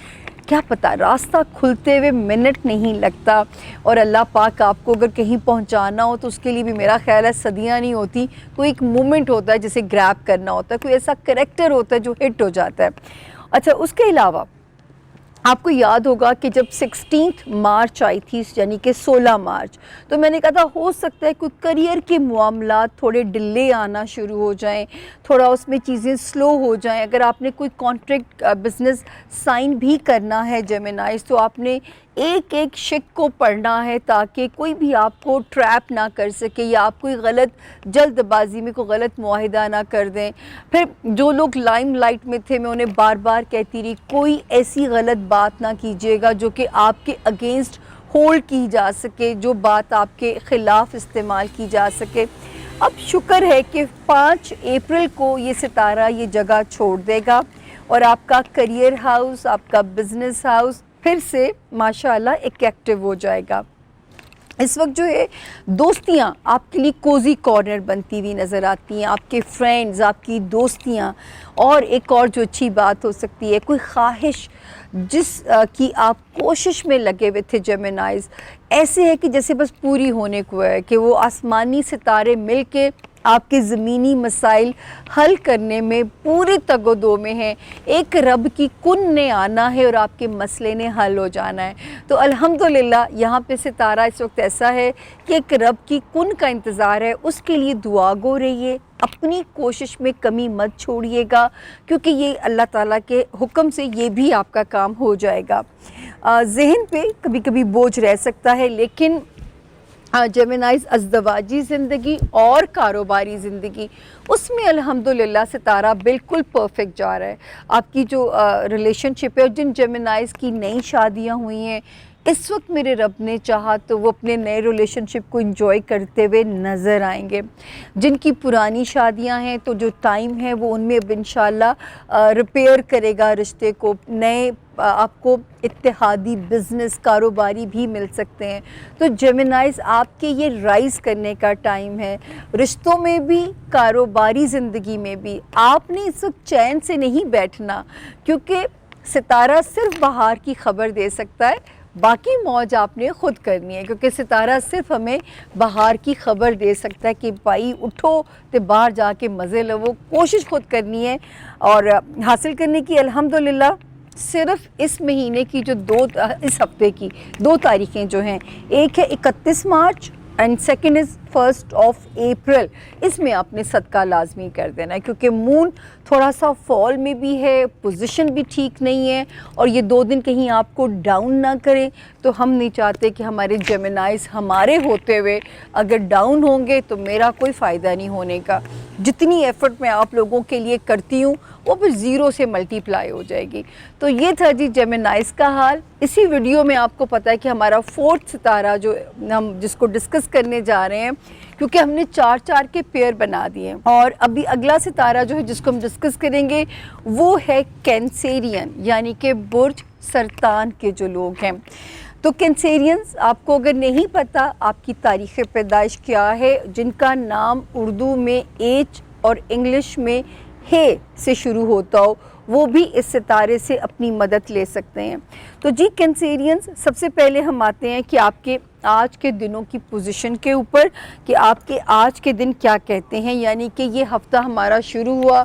क्या पता रास्ता खुलते हुए मिनट नहीं लगता। और अल्लाह पाक आपको अगर कहीं पहुंचाना हो तो उसके लिए भी मेरा ख्याल है सदियां नहीं होती, कोई एक मोमेंट होता है जिसे ग्रैब करना होता है, कोई ऐसा करैक्टर होता है जो हिट हो जाता है। अच्छा, उसके अलावा आपको याद होगा कि जब 16 मार्च आई थी, यानी कि 16 मार्च, तो मैंने कहा था हो सकता है कोई करियर के मामला थोड़े डिले आना शुरू हो जाएं, थोड़ा उसमें चीज़ें स्लो हो जाएं। अगर आपने कोई कॉन्ट्रैक्ट बिज़नेस साइन भी करना है जेमिनाइज, तो आपने एक एक शिक को पढ़ना है ताकि कोई भी आपको ट्रैप ना कर सके या आप कोई गलत जल्दबाजी में कोई गलत मुआहिदा ना कर दें। फिर जो लोग लाइमलाइट में थे, मैं उन्हें बार बार कहती रही, कोई ऐसी गलत बात ना कीजिएगा जो कि आपके अगेंस्ट होल्ड की जा सके, जो बात आपके ख़िलाफ़ इस्तेमाल की जा सके। अब शुक्र है कि 5 अप्रैल को ये सितारा ये जगह छोड़ देगा और आपका करियर हाउस, आपका बिज़नेस हाउस फिर से माशाल्लाह एक एक्टिव हो जाएगा। इस वक्त जो है दोस्तियाँ आपके लिए कोज़ी कॉर्नर बनती हुई नज़र आती हैं, आपके फ्रेंड्स, आपकी दोस्तियाँ। और एक और जो अच्छी बात हो सकती है, कोई ख्वाहिश जिस की आप कोशिश में लगे हुए थे जेमिनाइज, ऐसे है कि जैसे बस पूरी होने को है, कि वो आसमानी सितारे मिल के आपके ज़मीनी मसाइल हल करने में पूरे तगोदो में हैं। एक रब की कुन ने आना है और आपके मसले ने हल हो जाना है। तो अल्हम्दुलिल्लाह यहाँ पे सितारा इस वक्त ऐसा है कि एक रब की कुन का इंतज़ार है, उसके लिए दुआ गो रहिए, अपनी कोशिश में कमी मत छोड़िएगा, क्योंकि ये अल्लाह ताला के हुक्म से ये भी आपका काम हो जाएगा। ज़हन पे कभी कभी बोझ रह सकता है, लेकिन जेमिनाइज अज़दवाजी ज़िंदगी और कारोबारी ज़िंदगी, उसमें अल्हम्दुलिल्लाह सितारा बिल्कुल परफेक्ट जा रहा है। आपकी जो रिलेशनशिप है, और जिन जेमिनाइज की नई शादियां हुई हैं, इस वक्त मेरे रब ने चाहा तो वो अपने नए रिलेशनशिप को एंजॉय करते हुए नज़र आएंगे। जिनकी पुरानी शादियां हैं, तो जो टाइम है वो उनमें अब इंशाल्लाह रिपेयर करेगा रिश्ते को, नए आपको इत्तेहादी बिज़नेस कारोबारी भी मिल सकते हैं। तो जेमिनाइज आपके ये राइज़ करने का टाइम है, रिश्तों में भी कारोबारी ज़िंदगी में भी। आपने इस वक्त चैन से नहीं बैठना, क्योंकि सितारा सिर्फ बाहर की खबर दे सकता है, बाकी मौज आपने ख़ुद करनी है, क्योंकि सितारा सिर्फ हमें बाहर की खबर दे सकता है कि भाई उठो तो बाहर जाके मज़े लो। कोशिश खुद करनी है और हासिल करने की। अल्हम्दुलिल्लाह सिर्फ इस महीने की जो इस हफ्ते की 2 तारीखें जो हैं, एक है 31 मार्च एंड सेकेंड इज़ 1 अप्रैल, इसमें आपने सदका लाजमी कर देना है, क्योंकि मून थोड़ा सा फॉल में भी है, पोजीशन भी ठीक नहीं है, और ये 2 दिन कहीं आपको डाउन ना करें। तो हम नहीं चाहते कि हमारे जेमिनाइज हमारे होते हुए अगर डाउन होंगे तो मेरा कोई फ़ायदा नहीं होने का। जितनी एफ़र्ट मैं आप लोगों के लिए करती हूँ वो फिर ज़ीरो से मल्टीप्लाई हो जाएगी। तो ये था जी जेमिनाइज का हाल। इसी वीडियो में आपको पता है कि हमारा 4th सितारा जो हम जिसको डिस्कस करने जा रहे हैं, क्योंकि हमने 4-4 के पेयर बना दिए, और अभी अगला सितारा जो है जिसको हम डिस्कस करेंगे वो है कैंसेरियन, यानी कि बुर्ज सरतान के जो लोग हैं। तो कैंसेरियंस, आपको अगर नहीं पता आपकी तारीख़ पैदाइश क्या है, जिनका नाम उर्दू में एच और इंग्लिश में हे से शुरू होता हो, वो भी इस सितारे से अपनी मदद ले सकते हैं। तो जी कैंसेरियंस, सबसे पहले हम आते हैं कि आपके आज के दिनों की पोजीशन के ऊपर, कि आपके आज के दिन क्या कहते हैं। यानी कि ये हफ़्ता हमारा शुरू हुआ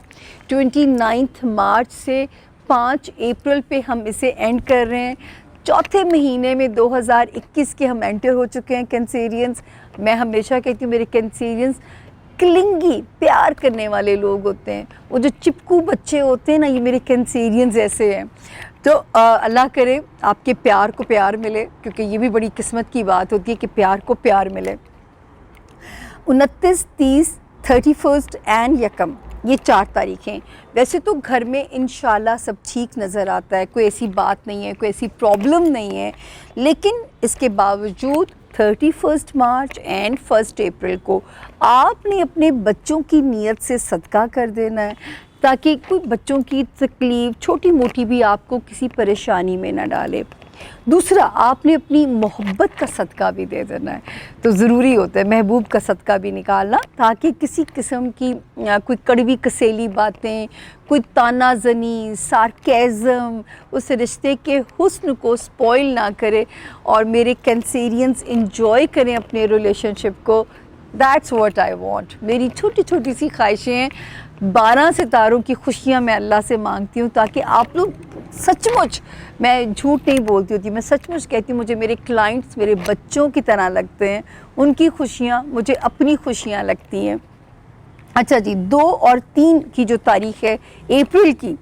29 मार्च से 5 अप्रैल पे हम इसे एंड कर रहे हैं। चौथे महीने में 2021 के हम एंटर हो चुके हैं कैंसेरियंस। मैं हमेशा कहती हूँ मेरे कैंसेरियंस क्लिंगी, प्यार करने वाले लोग होते हैं। वो जो चिपकू बच्चे होते हैं ना, ये मेरे कैंसेरियंस ऐसे हैं। तो अल्लाह करे आपके प्यार को प्यार मिले, क्योंकि ये भी बड़ी किस्मत की बात होती है कि प्यार को प्यार मिले। 29, 30, 31 एंड यकम, ये 4 तारीखें। वैसे तो घर में इंशाल्लाह सब ठीक नज़र आता है, कोई ऐसी बात नहीं है, कोई ऐसी प्रॉब्लम नहीं है, लेकिन इसके बावजूद 31 मार्च एंड 1 अप्रैल को आपने अपने बच्चों की नीयत से सदका कर देना है, ताकि कोई बच्चों की तकलीफ़ छोटी मोटी भी आपको किसी परेशानी में ना डाले। दूसरा, आपने अपनी मोहब्बत का सदका भी दे देना है। तो ज़रूरी होता है महबूब का सदका भी निकालना, ताकि किसी किस्म की कोई कड़वी कसेली बातें, कोई तानाजनी, सार्केज़म उस रिश्ते के हुस्न को स्पॉइल ना करे, और मेरे कैंसेरियंस इंजॉय करें अपने रिलेशनशिप को। That's what I want. मेरी छोटी छोटी सी ख्वाहिशें हैं, 12 सितारों की खुशियाँ मैं अल्लाह से मांगती हूँ, ताकि आप लोग सचमुच, मैं झूठ नहीं बोलती होती, मैं सचमुच कहती हूँ, मुझे मेरे क्लाइंट्स मेरे बच्चों की तरह लगते हैं। उनकी खुशियाँ मुझे अपनी खुशियाँ लगती हैं। अच्छा जी, 2 और 3 की जो तारीख़ है अप्रैल की,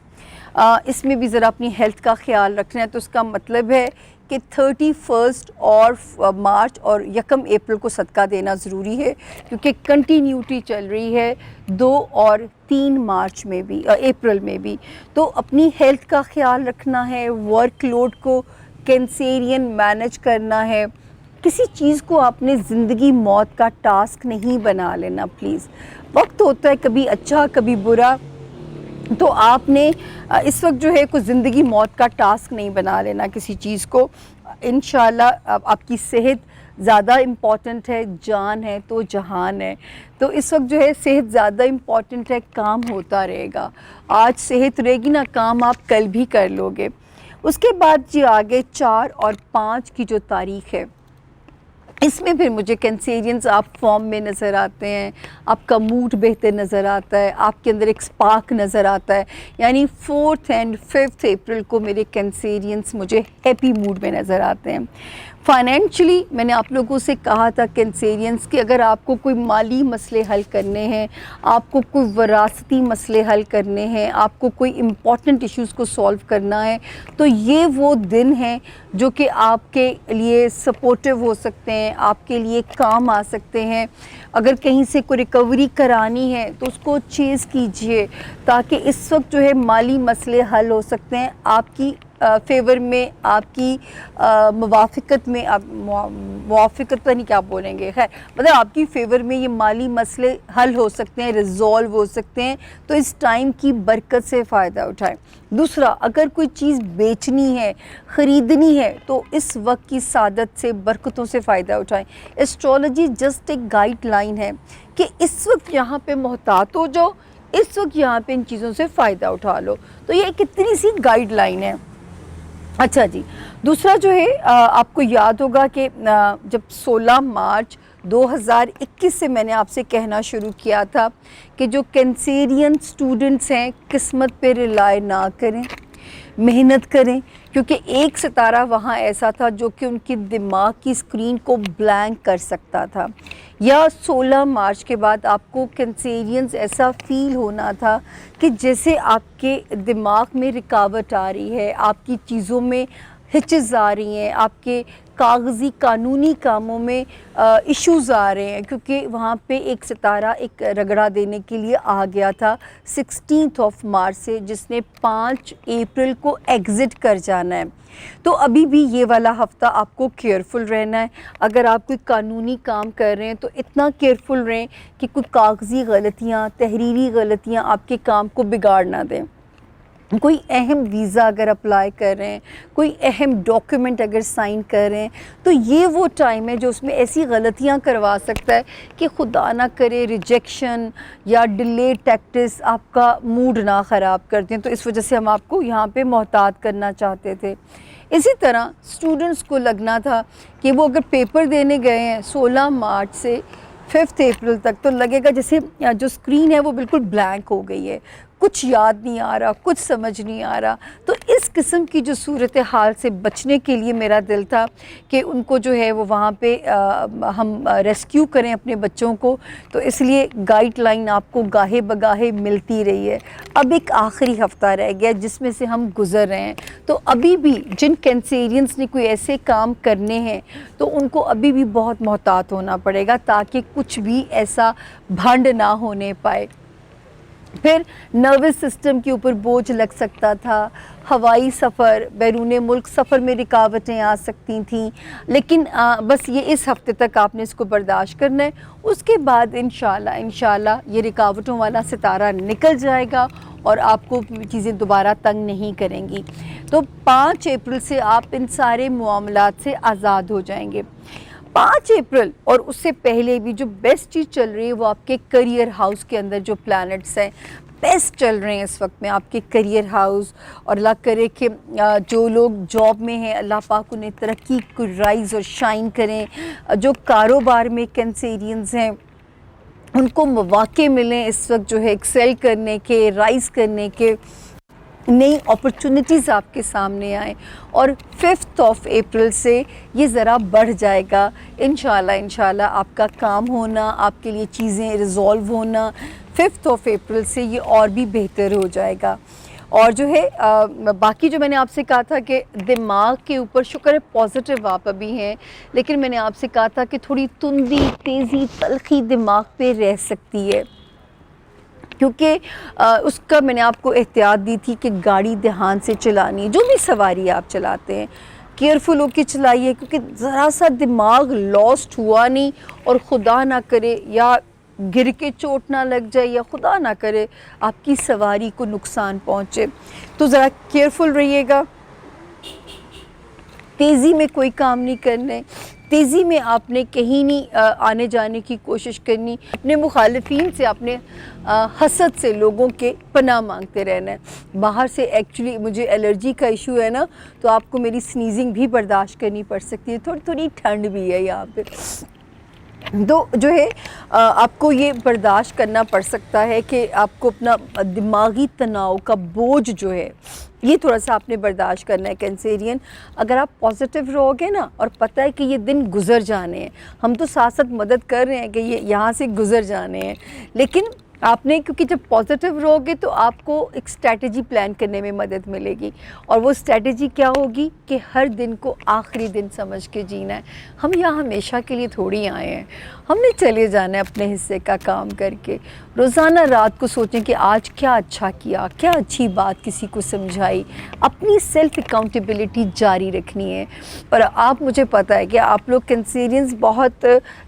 इसमें भी ज़रा अपनी हेल्थ का ख्याल रखना है। तो उसका मतलब है कि 31 और मार्च और यकम अप्रैल को सदका देना ज़रूरी है, क्योंकि कंटिन्यूटी चल रही है 2 और 3 मार्च में भी, अप्रैल में भी। तो अपनी हेल्थ का ख्याल रखना है, वर्कलोड को कैंसेरियन मैनेज करना है। किसी चीज़ को आपने ज़िंदगी मौत का टास्क नहीं बना लेना प्लीज़। वक्त होता है कभी अच्छा कभी बुरा, तो आपने इस वक्त जो है कोई ज़िंदगी मौत का टास्क नहीं बना लेना किसी चीज़ को। इंशाल्लाह आपकी सेहत ज़्यादा इम्पॉर्टेंट है, जान है तो जहान है। तो इस वक्त जो है सेहत ज़्यादा इम्पॉर्टेंट है, काम होता रहेगा। आज सेहत रहेगी ना, काम आप कल भी कर लोगे। उसके बाद जी आगे 4 और 5 की जो तारीख़ है, इसमें फिर मुझे कैंसेरियंस आप फॉर्म में नज़र आते हैं, आपका मूड बेहतर नज़र आता है, आपके अंदर एक स्पार्क नज़र आता है। यानी 4 एंड 5 अप्रैल को मेरे कैंसेरियंस मुझे हैप्पी मूड में नज़र आते हैं। फाइनेंशियली मैंने आप लोगों से कहा था कैंसेरियंस कि अगर आपको कोई माली मसले हल करने हैं, आपको कोई वरासती मसले हल करने हैं, आपको कोई इम्पॉर्टेंट इश्यूज़ को सॉल्व करना है, तो ये वो दिन हैं जो कि आपके लिए सपोर्टिव हो सकते हैं, आपके लिए काम आ सकते हैं। अगर कहीं से कोई रिकवरी करानी है तो उसको चेज़ कीजिए, ताकि इस वक्त जो है माली मसले हल हो सकते हैं आपकी फेवर में, आपकी मुवाफ़िक़त में। आप मुवाफ़िक़त तो नहीं क्या बोलेंगे, खैर मतलब आपकी फेवर में ये माली मसले हल हो सकते हैं, रिज़ॉल्व हो सकते हैं। तो इस टाइम की बरकत से फ़ायदा उठाएं। दूसरा, अगर कोई चीज़ बेचनी है, ख़रीदनी है, तो इस वक्त की सादत से, बरकतों से फ़ायदा उठाएं। एस्ट्रोलॉजी जस्ट एक गाइडलाइन है कि इस वक्त यहाँ पे मोहतात हो जाओ, इस वक्त यहाँ पे इन चीज़ों से फ़ायदा उठा लो। तो ये कितनी सी गाइडलाइन है। अच्छा जी, दूसरा जो है आपको याद होगा कि जब 16 मार्च 2021 से मैंने आपसे कहना शुरू किया था कि जो कैंसेरियन स्टूडेंट्स हैं, किस्मत पे रिलाय ना करें, मेहनत करें, क्योंकि एक सितारा वहाँ ऐसा था जो कि उनके दिमाग की स्क्रीन को ब्लैंक कर सकता था। या 16 मार्च के बाद आपको कैंसेरियंस ऐसा फील होना था कि जैसे आपके दिमाग में रुकावट आ रही है, आपकी चीज़ों में हिचेस आ रही हैं, आपके कागज़ी कानूनी कामों में इश्यूज़ आ रहे हैं, क्योंकि वहाँ पे एक सितारा एक रगड़ा देने के लिए आ गया था 16 मार्च से, जिसने 5 अप्रैल को एग्ज़िट कर जाना है। तो अभी भी ये वाला हफ़्ता आपको केयरफुल रहना है। अगर आप कोई कानूनी काम कर रहे हैं तो इतना केयरफुल रहें कि कोई कागज़ी गलतियाँ, तहरीरी गलतियाँ आपके काम को बिगाड़ ना दें। कोई अहम वीज़ा अगर अप्लाई कर रहे हैं, कोई अहम डॉक्यूमेंट अगर साइन कर रहे हैं, तो ये वो टाइम है जो उसमें ऐसी गलतियां करवा सकता है कि खुदा ना करे रिजेक्शन या डिले टैक्टिस आपका मूड ना ख़राब कर दें। तो इस वजह से हम आपको यहाँ पे मोहतात करना चाहते थे। इसी तरह स्टूडेंट्स को लगना था कि वो अगर पेपर देने गए हैं 16 मार्च से 5 अप्रैल तक, तो लगेगा जैसे जो स्क्रीन है वो बिल्कुल ब्लैंक हो गई है, कुछ याद नहीं आ रहा, कुछ समझ नहीं आ रहा। तो इस किस्म की जो सूरत हाल से बचने के लिए मेरा दिल था कि उनको जो है वो वहाँ पे हम रेस्क्यू करें अपने बच्चों को। तो इसलिए गाइडलाइन आपको गाहे बगाहे मिलती रही है। अब एक आखिरी हफ़्ता रह गया जिसमें से हम गुज़र रहे हैं। तो अभी भी जिन कैंसेरियंस ने कोई ऐसे काम करने हैं तो उनको अभी भी बहुत मोहतात होना पड़ेगा ताकि कुछ भी ऐसा भंड ना होने पाए। फिर नर्वस सिस्टम के ऊपर बोझ लग सकता था, हवाई सफ़र, बैरून मुल्क सफ़र में रुकावटें आ सकती थीं, लेकिन बस ये इस हफ़्ते तक आपने इसको बर्दाश्त करना है। उसके बाद इंशाल्लाह ये रुकावटों वाला सितारा निकल जाएगा और आपको चीज़ें दोबारा तंग नहीं करेंगी। तो 5 अप्रैल से आप इन सारे मामलात से आज़ाद हो जाएंगे। 5 अप्रैल और उससे पहले भी जो बेस्ट चीज़ चल रही है वो आपके करियर हाउस के अंदर जो प्लैनेट्स हैं बेस्ट चल रहे हैं इस वक्त में आपके करियर हाउस। और अल्लाह करे कि जो लोग जॉब में हैं अल्लाह पाक उन्हें तरक्की को राइज़ और शाइन करें। जो कारोबार में कैंसेरियंस हैं उनको मौके मिलें इस वक्त जो है एक्सेल करने के, राइज़ करने के, नई अपॉर्चुनिटीज़ आपके सामने आए। और 5 अप्रैल से ये ज़रा बढ़ जाएगा इंशाल्लाह आपका काम होना, आपके लिए चीज़ें रिज़ॉल्व होना 5 अप्रैल से ये और भी बेहतर हो जाएगा। और जो है बाकी जो मैंने आपसे कहा था कि दिमाग के ऊपर शुक्र है पॉजिटिव आप अभी हैं, लेकिन मैंने आपसे कहा था कि थोड़ी तुंदी, तेज़ी, तलखी दिमाग पे रह सकती है, क्योंकि उसका मैंने आपको एहतियात दी थी कि गाड़ी ध्यान से चलानी, जो भी सवारी आप चलाते हैं केयरफुल होकर चलाइए, क्योंकि ज़रा सा दिमाग लॉस्ट हुआ नहीं और खुदा ना करे या गिर के चोट ना लग जाए या खुदा ना करे आपकी सवारी को नुकसान पहुँचे, तो ज़रा केयरफुल रहिएगा। तेज़ी में कोई काम नहीं करने, तेज़ी में आपने कहीं नहीं आने जाने की कोशिश करनी। अपने मुखालिफिन से, अपने हसद से लोगों के पनाह मांगते रहना है। बाहर से एक्चुअली मुझे एलर्जी का इशू है ना, तो आपको मेरी स्नीजिंग भी बर्दाश्त करनी पड़ सकती है, थोड़ी थोड़ी ठंड भी है यहाँ पे, तो जो है आपको ये बर्दाश्त करना पड़ सकता है कि आपको अपना दिमागी तनाव का बोझ जो है ये थोड़ा सा आपने बर्दाश्त करना है कैंसेरियन। अगर आप पॉजिटिव रहोगे ना और पता है कि ये दिन गुज़र जाने हैं, हम तो साथ साथ मदद कर रहे हैं कि ये यहाँ से गुज़र जाने हैं, लेकिन आपने, क्योंकि जब पॉजिटिव रहोगे तो आपको एक स्ट्रैटेजी प्लान करने में मदद मिलेगी। और वो स्ट्रैटेजी क्या होगी कि हर दिन को आखिरी दिन समझ के जीना है। हम यहाँ हमेशा के लिए थोड़ी आए हैं, हमने चले जाना है अपने हिस्से का काम करके। रोज़ाना रात को सोचें कि आज क्या अच्छा किया, क्या अच्छी बात किसी को समझाई, अपनी सेल्फ अकाउंटेबिलिटी जारी रखनी है। पर आप, मुझे पता है कि आप लोग कैंसेरियंस बहुत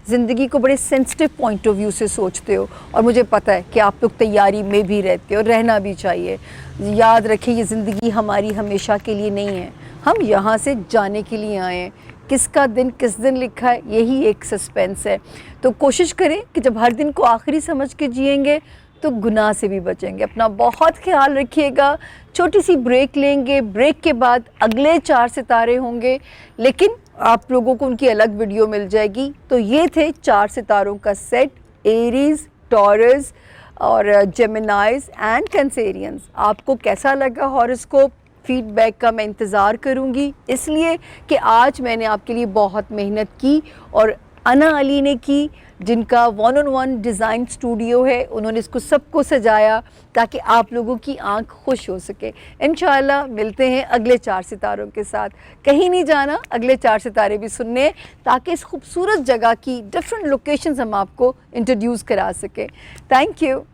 ज़िंदगी को बड़े सेंसिटिव पॉइंट ऑफ व्यू से सोचते हो, और मुझे पता है कि आप लोग तैयारी में भी रहते हो, रहना भी चाहिए। याद रखें ये ज़िंदगी हमारी हमेशा के लिए नहीं है, हम यहाँ से जाने के लिए आए हैं। किसका दिन किस दिन लिखा है यही एक सस्पेंस है। तो कोशिश करें कि जब हर दिन को आखिरी समझ के जिएंगे तो गुनाह से भी बचेंगे। अपना बहुत ख्याल रखिएगा। छोटी सी ब्रेक लेंगे, ब्रेक के बाद अगले 4 सितारे होंगे, लेकिन आप लोगों को उनकी अलग वीडियो मिल जाएगी। तो ये थे 4 सितारों का सेट, एरीज़, टॉरस और जेमिनाइज एंड कैंसेरियंस। आपको कैसा लगा हॉरोस्कोप, फीडबैक का मैं इंतज़ार करूँगी, इसलिए कि आज मैंने आपके लिए बहुत मेहनत की और अना अली ने की, जिनका 1-on-1 डिज़ाइन स्टूडियो है। उन्होंने इसको सबको सजाया ताकि आप लोगों की आंख खुश हो सके। इंशाल्लाह मिलते हैं अगले 4 सितारों के साथ। कहीं नहीं जाना, अगले 4 सितारे भी सुनने, ताकि इस खूबसूरत जगह की डिफरेंट लोकेशंस हम आपको इंट्रोड्यूस करा सकें। Thank you.